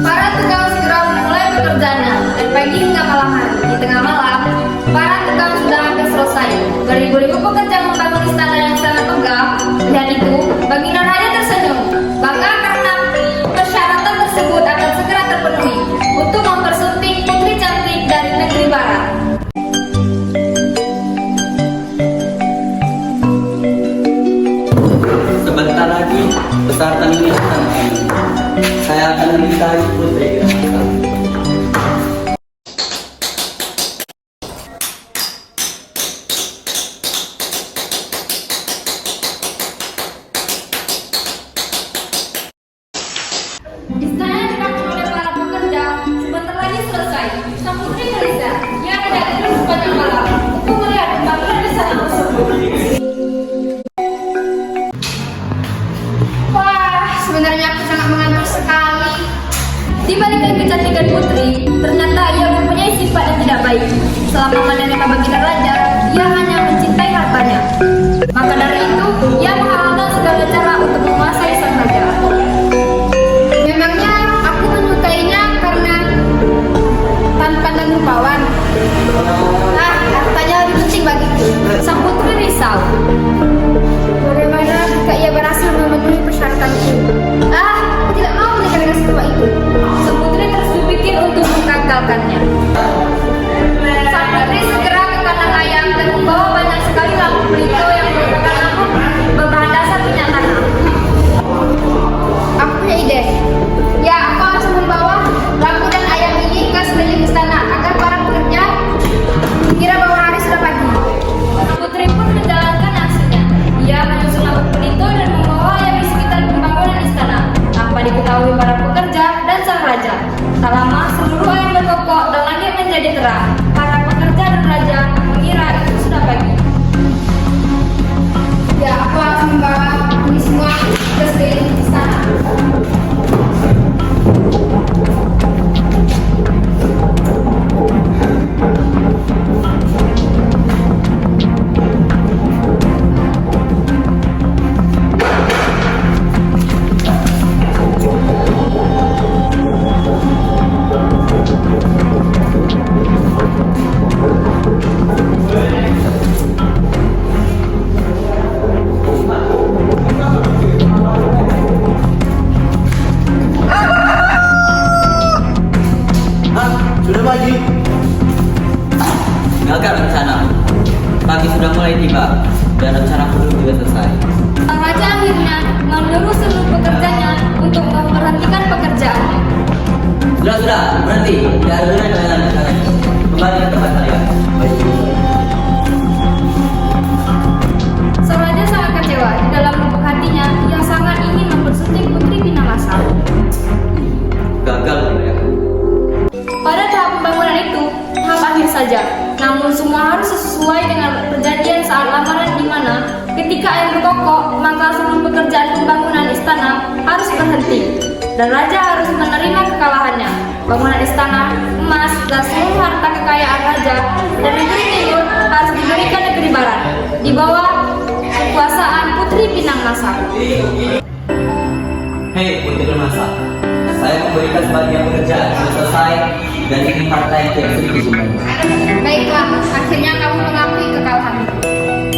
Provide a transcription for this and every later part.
Para tukang segera memulai pekerjaannya dan pagi hingga malam hari. Di tengah malam, para tukang sudah hampir selesai. Beribu-ribu pekerja membangun istana yang sangat megah. Dan itu, Baginda Raja tersenyum. Bangga karena persyaratan tersebut akan segera terpenuhi untuk mempersunting putri cantik dari negeri barat. Sebentar lagi peserta ini akan main. Saya akan menikahi putri. Istana dibangun oleh para pekerja sebentar lagi selesai. Sang putri Kalista yang tidak tidur sepanjang malam untuk melihat pembangunan istana tersebut. Wah, sebenarnya aku sangat mengantuk sekali. Di balik kecantikan putri, ternyata ia mempunyai sifat yang tidak baik. Selama menerima Baginda Raja, ia hanya mencintai hartanya. Maka dari itu, ia menghalalkan segala cara untuk menguasai sang raja. Memangnya aku menyukainya karena tanpa dan rupawan. Hartanya lebih penting bagiku. Sang putri risau. Bagaimana jika ia berhasil memenuhi persyaratanku? Aku tidak mau menikah dengan semua itu. Sang putri terus berpikir untuk menggagalkannya. Sang putri segera ke kandang ayam dan membawa banyak sekali lampu pelito yang merupakan lampu berbahan dasar minyak tanah. Aku punya ide. Ya, aku akan membawa lampu dan ayam ini ke sekeliling istana agar para pekerja kira bahwa hari sudah pagi. Putri pun menjalankan aksinya. Ia menyusun lampu pelito dan membawa ayam di sekitar pembangunan istana tanpa diketahui para pekerja dan sang raja. Tak lama seluruh ayam berkokok dan langit menjadi terang. Para pekerja dan raja mengira itu sudah pagi. Ya, aku akan membawa ini semua ke sekeliling istana. Sudah pagi. Gagal rencana. Pagi sudah mulai tiba dan rencana belum juga selesai. Sang raja akhirnya menyuruh seluruh pekerjanya untuk memberhentikan pekerjaannya. Sudah, berhenti. Tidak ada gunanya dengan rencana ini. Kembali ke tempat kalian. Baik. Sang raja sangat kecewa. Di dalam lubuk hatinya, ia sangat ingin mempersunting putri Pinamasa. Gagal ya. Pada tahap pembangunan itu, tahap akhir saja. Namun semua harus sesuai dengan perjanjian saat lamaran di mana ketika ayam berkokok, maka seluruh pekerjaan pembangunan istana harus berhenti. Dan raja harus menerima kekalahannya. Bangunan istana, emas, dan seluruh harta kekayaan raja dan negeri timur harus diberikan negeri barat di bawah kekuasaan Putri Pinamasa. Hei, Putri Pinamasa. Saya memberikan sebagian pekerjaan sudah selesai dan ini harta yang tidak sedikit jumlahnya. Baiklah, akhirnya kamu mengakui kekalahanmu.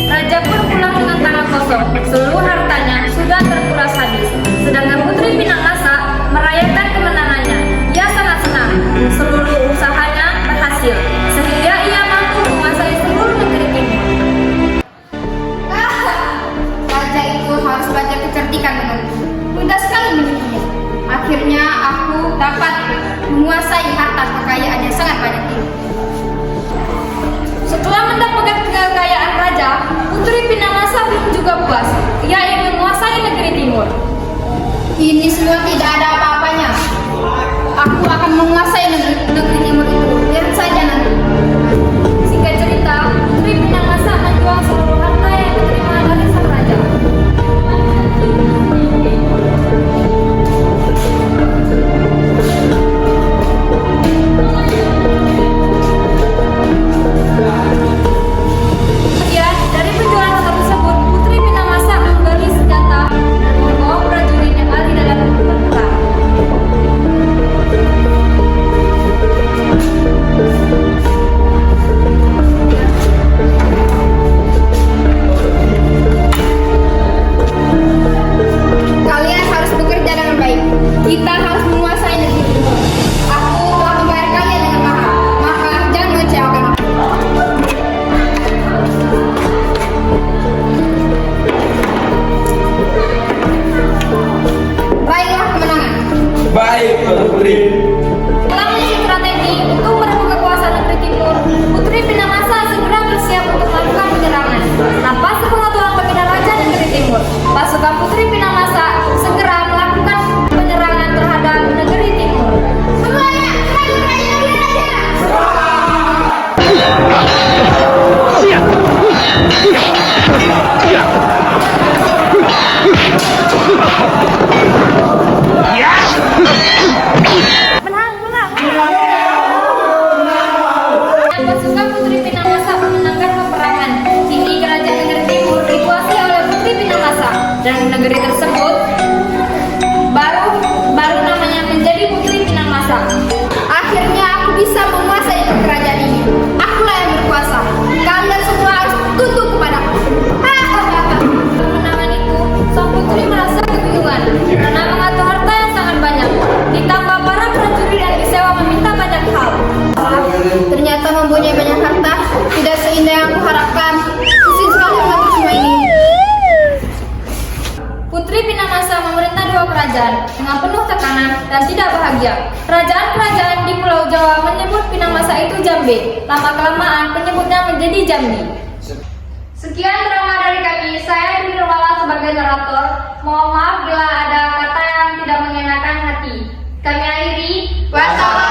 Raja pun pulang dengan tangan kosong. Seluruh hartanya sudah terkuras habis. Sedangkan Putri Pinamasa merayakan kemenangannya. Ia sangat senang. Seluruh usahanya berhasil, sehingga ia mampu menguasai seluruh negeri timur. Raja itu harus belajar kecerdikan denganku. Mudah sekali menipunya. Akhirnya aku dapat menguasai harta kekayaan yang sangat banyak ini. Setelah mendapatkan kekayaan raja, Putri Pinamasa belum juga puas. Ia ingin menguasai negeri timur. Ini semua tidak ada apa-apanya. Aku akan menguasai negeri timur itu. Lihat saja nanti. Singkat cerita, Putri Pinamasa menjual seluruh harta yang diterima dari sang raja. Kemudian, dari penjualan harta tersebut, Putri Pinamasa membeli senjata dan negeri tersebut baru namanya menjadi putri Pinamasa. Akhirnya aku bisa menguasai kerajaan ini. Akulah yang berkuasa. Kalian semua harus tunduk kepadaku. Kemenangan itu, sang putri merasa kebingungan karena mengatur harta yang sangat banyak. Ditambah para prajurit yang disewa meminta banyak hal. Ternyata mempunyai banyak harta tidak seindah yang aku harapkan. Pusing sekali mengatur semua ini. Putri Pinamasa memerintah dua kerajaan dengan penuh tekanan dan tidak bahagia. Kerajaan-kerajaan di Pulau Jawa menyebut Pinamasa itu Jambe. Lama-kelamaan penyebutnya menjadi Jambi. Sekian drama dari kami. Saya Nirwala sebagai narator. Mohon maaf bila ada kata yang tidak mengenakan hati. Kami akhiri. Wassalam.